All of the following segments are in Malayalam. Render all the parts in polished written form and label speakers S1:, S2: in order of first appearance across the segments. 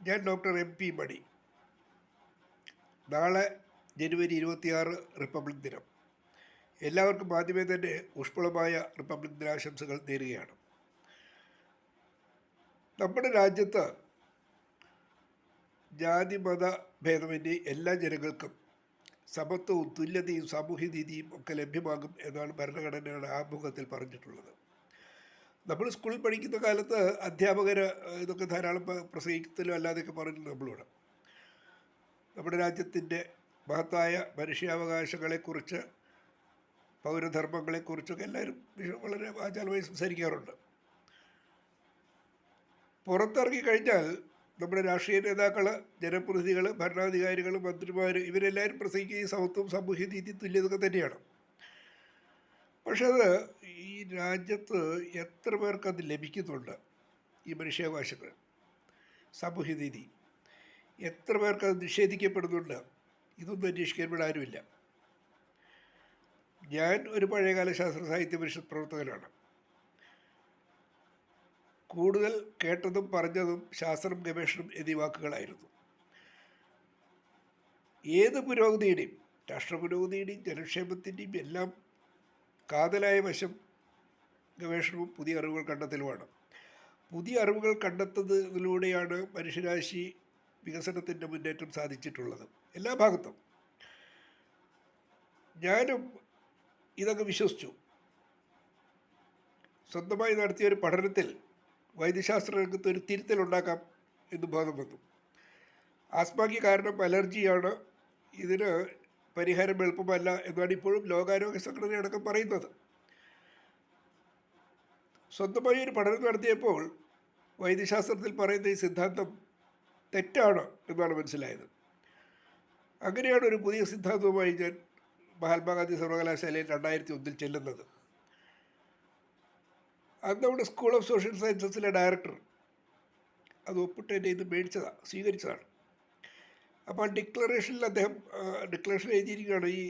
S1: ഞാൻ ഡോക്ടർ എം പി മണി. നാളെ ജനുവരി 26 റിപ്പബ്ലിക് ദിനം. എല്ലാവർക്കും ആദ്യമേ തന്നെ ഊഷ്മളമായ റിപ്പബ്ലിക് ദിനാശംസകൾ നേരുകയാണ്. നമ്മുടെ രാജ്യത്ത് ജാതി മത ഭേദമന്യേ എല്ലാ ജനങ്ങൾക്കും സമത്വവും തുല്യതയും സാമൂഹ്യനീതിയും ഒക്കെ ലഭ്യമാകും എന്നാണ് ഭരണഘടനയുടെ ആമുഖത്തിൽ പറഞ്ഞിട്ടുള്ളത്. നമ്മൾ സ്കൂളിൽ പഠിക്കുന്ന കാലത്ത് അധ്യാപകർ ഇതൊക്കെ ധാരാളം പ്രസംഗിക്കത്തിലും അല്ലാതെയൊക്കെ പറഞ്ഞു നമ്മളോട്. നമ്മുടെ രാജ്യത്തിൻ്റെ മഹത്തായ മനുഷ്യാവകാശങ്ങളെക്കുറിച്ച് പൗരധർമ്മങ്ങളെക്കുറിച്ചൊക്കെ എല്ലാവരും വളരെ വാചാലമായി സംസാരിക്കാറുണ്ട്. പുറത്തിറങ്ങി കഴിഞ്ഞാൽ നമ്മുടെ രാഷ്ട്രീയ നേതാക്കൾ, ജനപ്രതിനിധികൾ, ഭരണാധികാരികൾ, മന്ത്രിമാർ ഇവരെല്ലാവരും പ്രസംഗിക്കുന്ന ഈ സമത്വം, സാമൂഹ്യനീതി, തുല്യതൊക്കെ തന്നെയാണ്. പക്ഷെ അത് ഈ രാജ്യത്ത് എത്ര പേർക്ക് അത് ലഭിക്കുന്നുണ്ട്? ഈ മനുഷ്യാവകാശങ്ങൾ, സാമൂഹ്യനീതി എത്ര പേർക്ക് അത് നിഷേധിക്കപ്പെടുന്നുണ്ട്? ഇതൊന്നും അന്വേഷിക്കാൻ ഇവിടെ ആരുമില്ല. ഞാൻ ഒരു പഴയകാല ശാസ്ത്ര സാഹിത്യ പരിഷത്ത് പ്രവർത്തകനാണ്. കൂടുതൽ കേട്ടതും പറഞ്ഞതും ശാസ്ത്രം, ഗവേഷണം എന്നീ വാക്കുകളായിരുന്നു. ഏത് പുരോഗതിയുടെയും, രാഷ്ട്ര പുരോഗതിയുടെയും ജനക്ഷേമത്തിൻ്റെയും എല്ലാം കാതലായ വശം ഗവേഷണവും പുതിയ അറിവുകൾ കണ്ടെത്തലുമാണ്. പുതിയ അറിവുകൾ കണ്ടെത്തുന്നതിലൂടെയാണ് മനുഷ്യരാശി വികസനത്തിൻ്റെ മുന്നേറ്റം സാധിച്ചിട്ടുള്ളത് എല്ലാ ഭാഗത്തും. ഞാനും ഇതൊക്കെ വിശ്വസിച്ചു. സ്വന്തമായി നടത്തിയൊരു പഠനത്തിൽ വൈദ്യശാസ്ത്ര രംഗത്ത് ഒരു തിരുത്തലുണ്ടാക്കാം എന്ന് ബോധം വന്നു. ആസ്മയ്ക്ക് കാരണം അലർജിയാണ്, ഇതിന് പരിഹാരം എളുപ്പമല്ല എന്നാണ് ഇപ്പോഴും ലോകാരോഗ്യ സംഘടന അടക്കം പറയുന്നത്. സ്വന്തമായി ഒരു പഠനം നടത്തിയപ്പോൾ വൈദ്യശാസ്ത്രത്തിൽ പറയുന്ന ഈ സിദ്ധാന്തം തെറ്റാണ് എന്നാണ് മനസ്സിലായത്. അങ്ങനെയാണ് ഒരു പുതിയ സിദ്ധാന്തവുമായി ഞാൻ മഹാത്മാഗാന്ധി സർവകലാശാലയിൽ 2001 ചെല്ലുന്നത്. അന്ന് അവിടെ സ്കൂൾ ഓഫ് സോഷ്യൽ സയൻസസിലെ ഡയറക്ടർ അത് ഒപ്പിട്ട് എൻ്റെ ഇത് സ്വീകരിച്ചതാണ്. അപ്പോൾ ഡിക്ലറേഷനിൽ അദ്ദേഹം ഡിക്ലറേഷൻ എഴുതിയിരിക്കുകയാണ് ഈ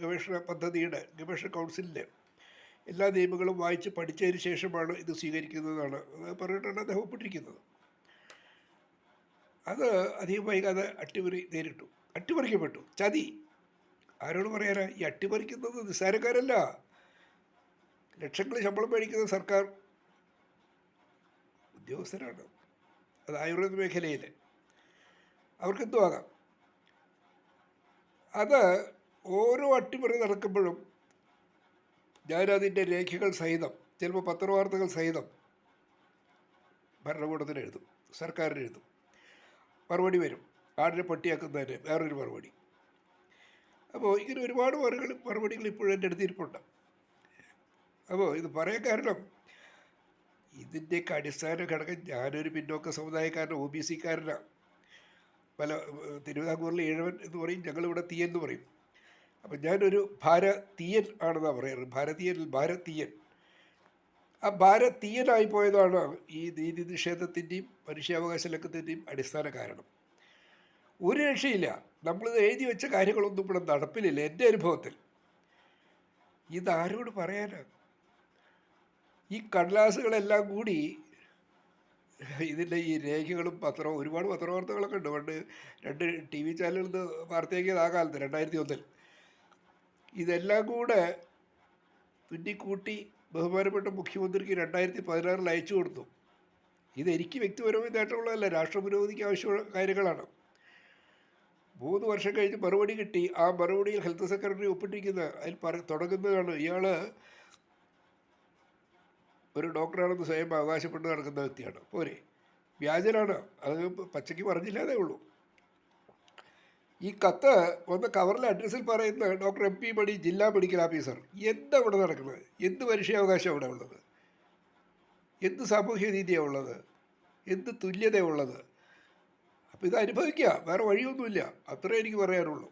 S1: ഗവേഷണ പദ്ധതിയുടെ, ഗവേഷണ കൗൺസിലിൻ്റെ എല്ലാ നിയമങ്ങളും വായിച്ച് പഠിച്ചതിന് ശേഷമാണ് ഇത് സ്വീകരിക്കുന്നതാണ് പറഞ്ഞിട്ടാണ് അദ്ദേഹം ഒപ്പിട്ടിരിക്കുന്നത്. അത് അധികം വൈകാതെ അട്ടിമറിക്കപ്പെട്ടു. ചതി ആരോട് പറയാനാ? ഈ അട്ടിമറിക്കുന്നത് നിസ്സാരക്കാരല്ല, ലക്ഷങ്ങൾ ശമ്പളം മേടിക്കുന്ന സർക്കാർ ഉദ്യോഗസ്ഥരാണ്. അത് ആയുർവേദ മേഖലയിൽ അവർക്കെന്തും ആകാം. അത് ഓരോ അട്ടിമറി നടക്കുമ്പോഴും ഞാനതിൻ്റെ രേഖകൾ സഹിതം, ചിലപ്പോൾ പത്രവാർത്തകൾ സഹിതം ഭരണകൂടത്തിന് എഴുതും, സർക്കാരിന് എഴുതും. മറുപടി വരും, ആടിനെ പട്ടിയാക്കുന്നതിന് വേറൊരു മറുപടി. അപ്പോൾ ഇങ്ങനെ ഒരുപാട് മറുപടികൾ ഇപ്പോഴും എൻ്റെ അടുത്ത് ഇരിപ്പുണ്ട്. അപ്പോൾ ഇത് പറയാൻ കാരണം ഇതിൻ്റെയൊക്കെ അടിസ്ഥാന ഘടകം, ഞാനൊരു പിന്നോക്ക സമുദായക്കാരൻ, OBC-കാരനാണ്. പല തിരുവിതാംകൂറിൽ ഏഴവൻ എന്ന് പറയും, ഞങ്ങളിവിടെ തീയൻ എന്ന് പറയും. അപ്പം ഞാനൊരു ഭാരതീയൻ ആണെന്നാണ് പറയാറ്. ഭാരതീയൻ. ആ ഭാരതീയനായി പോയതാണ് ഈ നീതി നിഷേധത്തിൻ്റെയും മനുഷ്യാവകാശ ലംഘനത്തിൻ്റെയും അടിസ്ഥാന കാരണം. ഒരു രക്ഷയില്ല. നമ്മളിത് എഴുതി വെച്ച കാര്യങ്ങളൊന്നും ഇവിടെ നടപ്പിലില്ല എൻ്റെ അനുഭവത്തിൽ. ഇതാരോട് പറയാനാണ്? ഈ കടലാസുകളെല്ലാം കൂടി ഇതിൻ്റെ ഈ രേഖകളും പത്രവും, ഒരുപാട് പത്രവാർത്തകളൊക്കെ ഉണ്ട്. പണ്ട് 2 TV ചാനലുകൾ വാർത്തയാക്കിയത് ആ കാലത്ത് 2001. ഇതെല്ലാം കൂടെ തുന്നിക്കൂട്ടി ബഹുമാനപ്പെട്ട മുഖ്യമന്ത്രിക്ക് 2016 അയച്ചു കൊടുത്തു. ഇതെനിക്ക് വ്യക്തിപരമായി നേട്ടമുള്ളതല്ല, രാഷ്ട്ര പുരോഗതിക്ക് ആവശ്യമുള്ള കാര്യങ്ങളാണ്. 3 വർഷം കഴിഞ്ഞ് മറുപടി കിട്ടി. ആ മറുപടിയിൽ ഹെൽത്ത് സെക്രട്ടറി ഒപ്പിട്ടിരിക്കുന്ന അതിൽ തുടങ്ങുന്നതാണ്, ഇയാൾ ഒരു ഡോക്ടറാണെന്ന് സ്വയം അവകാശപ്പെട്ട് നടക്കുന്ന വ്യക്തിയാണ്. പോരെ, വ്യാജനാണ്, അത് പച്ചയ്ക്ക് പറഞ്ഞില്ലാതേ ഉള്ളൂ. ഈ കത്ത് വന്ന കവറിലെ അഡ്രസ്സിൽ പറയുന്ന ഡോക്ടർ എം പി മണി, ജില്ലാ മെഡിക്കൽ ഓഫീസർ. എന്താ ഇവിടെ നടക്കുന്നത്? എന്ത് മനുഷ്യാവകാശം അവിടെ ഉള്ളത്? എന്ത് സാമൂഹ്യനീതിയാണ് ഉള്ളത്? എന്ത് തുല്യതയാണ് ഉള്ളത്? അപ്പോൾ ഇത് അനുഭവിക്കുക, വേറെ വഴിയൊന്നുമില്ല. അത്രേ എനിക്ക് പറയാനുള്ളൂ.